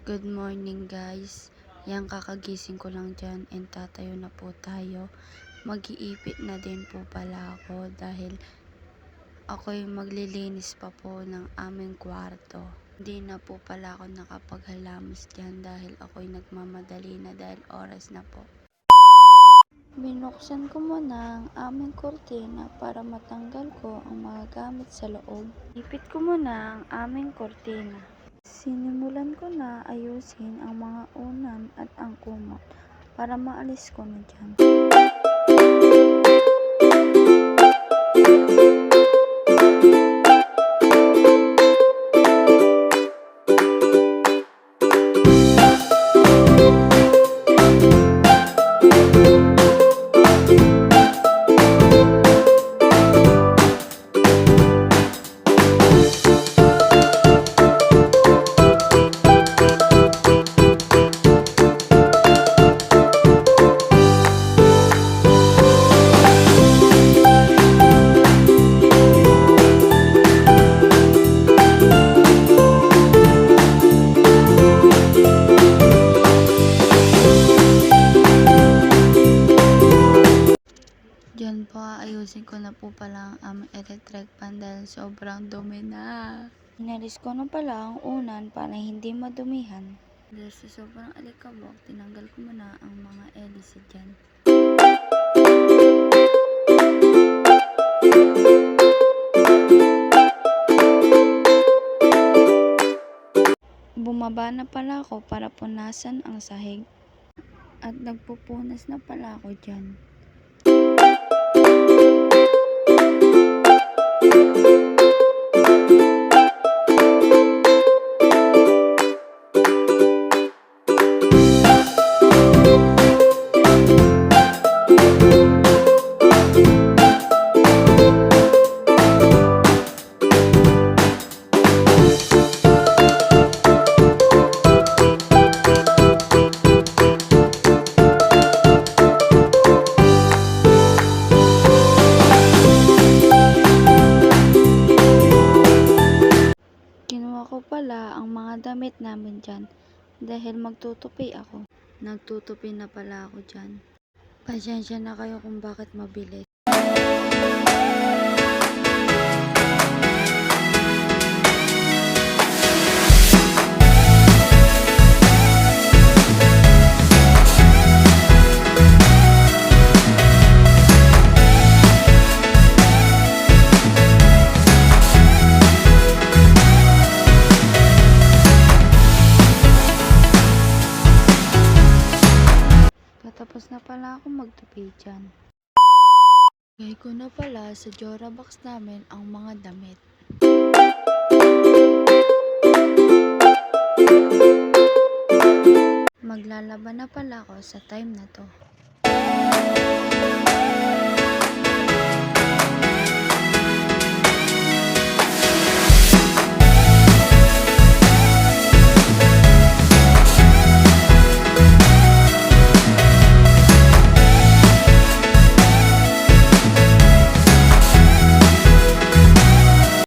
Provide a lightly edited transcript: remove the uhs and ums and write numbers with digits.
Good morning guys. Yan kakagising ko lang dyan and tatayo na po tayo. Mag-iipit na din po pala ako dahil ako'y maglilinis pa po ng aming kwarto. Hindi na po pala ako nakapaghalamos dyan dahil ako'y nagmamadali na dahil oras na po. Binuksan ko muna ang aming kortina para matanggal ko ang mga gamit sa loob. Ipit ko muna ang aming kortina. Sinimulan ko na ayusin ang mga unan at ang kumot para maalis ko na dyan. Diyan po, ayusin ko na po pala ang aming electric fan dahil sobrang dumi na. Inalis ko na pala ang unan para hindi madumihan. Dahil sa sobrang alikabok, tinanggal ko muna ang mga hélice dyan. Bumaba na pala ako para punasan ang sahig. At nagpupunas na pala ako dyan. Kinuha ko pala ang mga damit namin dyan dahil magtutupi ako. Nagtutupi na pala ako dyan. Pasensya na kayo kung bakit mabilis. Tapos na pala ako magtupi dyan. Lagay ko na pala sa Jora box namin ang mga damit. Maglalaban na pala ako sa time na to.